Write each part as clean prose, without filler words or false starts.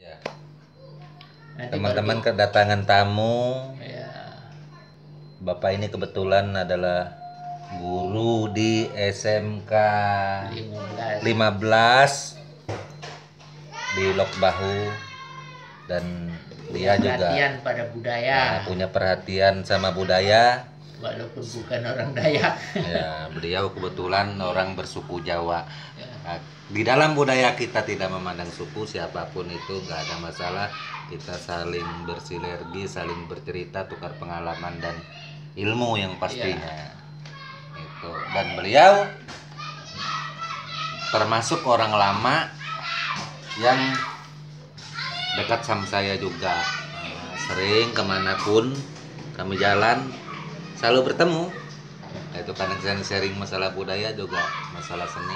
Ya, Nanti teman-teman baru kedatangan tamu. ya, Bapak ini kebetulan adalah guru di SMK 15 15 di Lok Bahu, dan dia juga perhatian pada budaya punya perhatian sama budaya. walaupun bukan orang Dayak. Ya, beliau kebetulan orang bersuku Jawa. Ya, Nah, di dalam budaya kita tidak memandang suku, siapapun itu nggak ada masalah. Kita saling bersinergi, saling bercerita, tukar pengalaman dan ilmu yang pastinya. Itu. Dan beliau termasuk orang lama yang dekat sama saya juga. Nah, sering kemanapun kami jalan selalu bertemu. Nah, itu kadang sharing masalah budaya juga, masalah seni.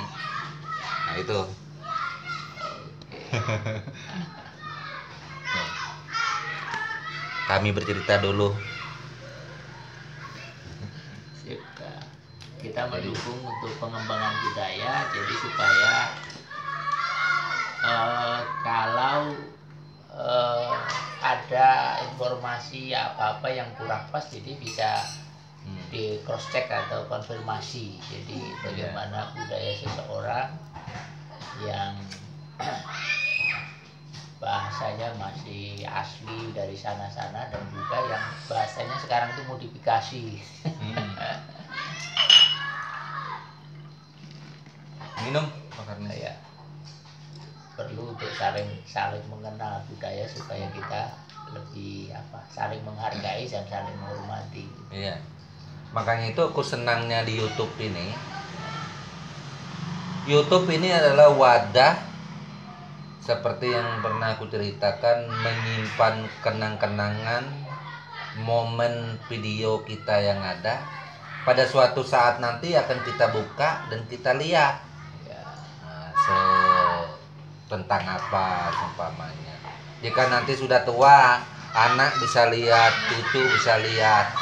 Nah itu. Kami bercerita dulu. sip. Kita mendukung untuk pengembangan budaya, jadi supaya kalau ada informasi apa-apa yang kurang pas, jadi bisa di cross check atau konfirmasi. Jadi bagaimana budaya seseorang yang bahasanya masih asli dari sana-sana, dan juga yang bahasanya sekarang itu modifikasi. Minum makarnya. Ya, perlu untuk saling mengenal budaya supaya kita lebih saling menghargai dan saling menghormati. Iya. Makanya itu aku senangnya di YouTube ini. YouTube ini adalah wadah seperti yang pernah aku ceritakan, menyimpan kenang-kenangan momen video kita yang ada. Pada suatu saat nanti akan kita buka dan kita lihat Ya, tentang apa umpamanya. Jika nanti sudah tua, anak bisa lihat, cucu bisa lihat.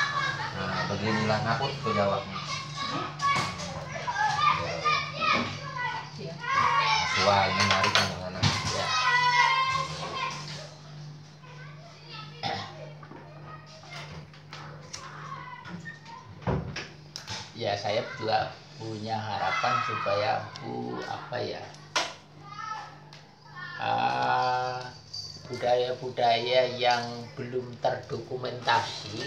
Nah, beginilah aku tuh jawabnya. Wah, ini menarik kan anak. ya. Ya, saya juga punya harapan supaya budaya-budaya yang belum terdokumentasi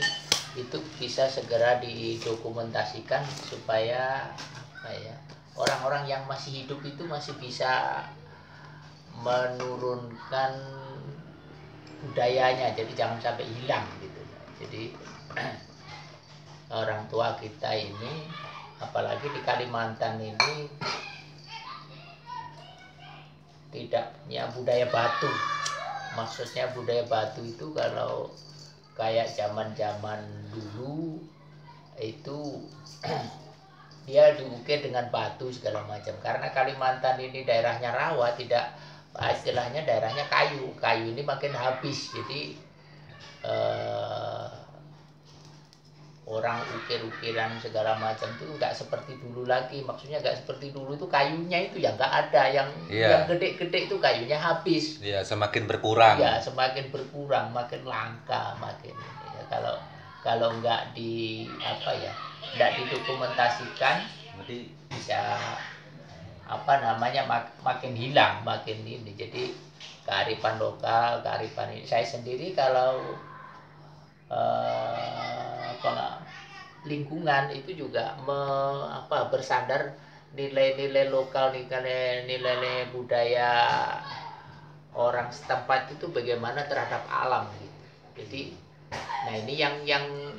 itu bisa segera didokumentasikan, supaya orang-orang yang masih hidup itu masih bisa menurunkan budayanya, jadi jangan sampai hilang gitu. Jadi orang tua kita ini, apalagi di Kalimantan ini, tidak punya budaya batu. Maksudnya budaya batu itu kalau kayak zaman-zaman dulu itu dia diukir dengan batu segala macam. Karena Kalimantan ini daerahnya rawa, tidak istilahnya daerahnya kayu. Kayu ini makin habis, jadi orang ukir-ukiran segala macam itu nggak seperti dulu lagi. Maksudnya nggak seperti dulu, itu kayunya itu ya nggak ada, yang gede-gede itu kayunya habis. Iya, semakin berkurang. Ya, semakin berkurang, makin langka, makin ya, kalau nggak nggak didokumentasikan, Berarti bisa makin hilang, makin ini. Jadi kearifan lokal, kearifan ini, saya sendiri kalau lingkungan itu juga bersandar nilai-nilai lokal, nilai-nilai budaya orang setempat itu bagaimana terhadap alam gitu. Jadi nah ini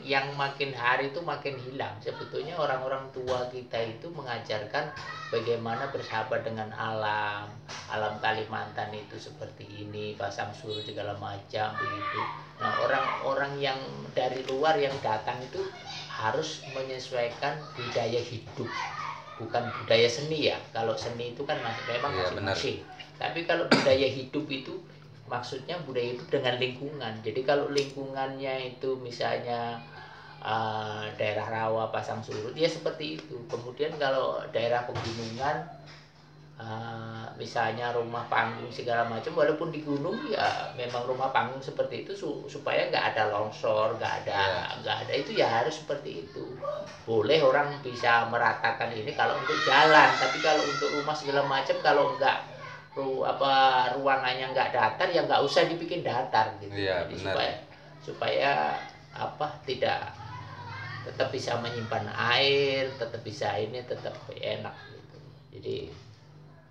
yang makin hari itu makin hilang. Sebetulnya orang-orang tua kita itu mengajarkan bagaimana bersahabat dengan alam. Alam Kalimantan itu seperti ini, pasang surut segala macam begitu. Nah, orang-orang yang dari luar yang datang itu harus menyesuaikan budaya hidup, bukan budaya seni ya. Kalau seni itu kan memang masing-masing. Tapi kalau budaya hidup itu maksudnya budaya hidup dengan lingkungan. Jadi kalau lingkungannya itu misalnya daerah rawa, pasang surut, ya seperti itu. Kemudian kalau daerah pegunungan, misalnya rumah panggung segala macam, walaupun di gunung ya memang rumah panggung seperti itu supaya nggak ada longsor, nggak ada itu ya harus seperti itu. Boleh orang bisa meratakan ini kalau untuk jalan, tapi kalau untuk rumah segala macam, kalau nggak ruangannya nggak datar ya nggak usah dibikin datar gitu. Iya, Jadi benar. supaya tidak tetap bisa menyimpan air, tetap bisa ini, tetap enak gitu. Jadi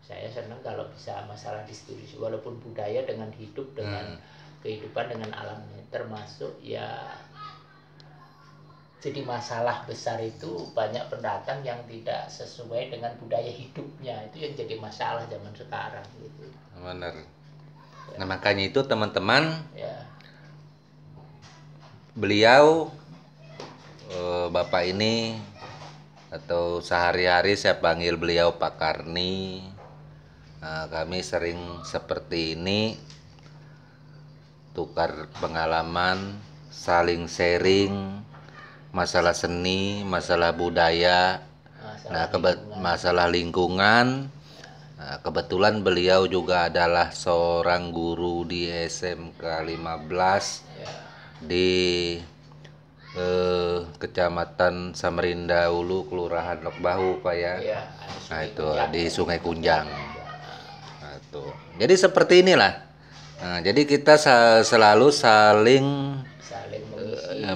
saya senang kalau bisa masalah distribusi, walaupun budaya dengan hidup dengan kehidupan dengan alamnya, termasuk ya jadi masalah besar itu banyak pendatang yang tidak sesuai dengan budaya hidupnya, itu yang jadi masalah zaman sekarang gitu. Benar. Nah makanya itu teman-teman, Ya, beliau bapak ini atau sehari-hari saya panggil beliau Pak Karni. Nah, kami sering seperti ini, tukar pengalaman, saling sharing masalah seni, masalah budaya, masalah lingkungan. Nah, kebetulan beliau juga adalah seorang guru di SMK 15 ya, di Kecamatan Samarinda Ulu, Kelurahan Lok Bahu, Pak ya. ya, Nah itu Kunjang, di ya. Sungai Kunjang. Nah, itu. Jadi seperti inilah. Nah, jadi kita selalu saling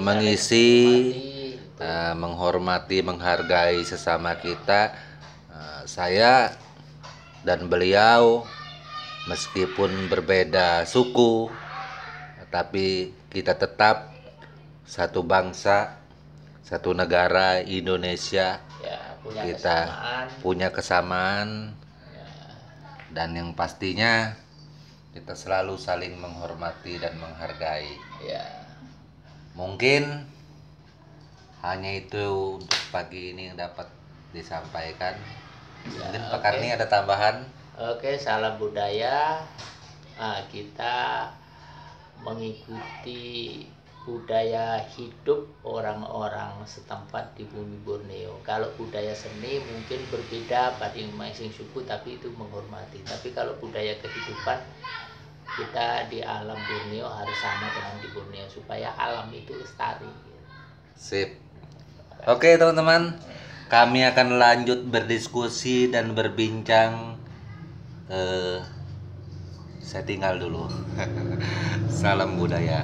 mengisi, menghormati, menghargai sesama kita. Saya dan beliau meskipun berbeda suku, tapi kita tetap satu bangsa, satu negara Indonesia. Ya, Kita punya kesamaan. Ya. Dan yang pastinya kita selalu saling menghormati dan menghargai. Ya. Mungkin hanya itu untuk pagi ini yang dapat disampaikan. Ya, Mungkin Pak Karni ada tambahan? Oke, salam budaya. Kita mengikuti budaya hidup orang-orang setempat di bumi Borneo. Kalau budaya seni mungkin berbeda pada masing-masing suku, tapi itu menghormati. Tapi kalau budaya kehidupan, kita di alam Borneo harus sama dengan di Borneo supaya alam itu lestari. Sip. Oke teman-teman, kami akan lanjut berdiskusi dan berbincang. Saya tinggal dulu. Salam budaya.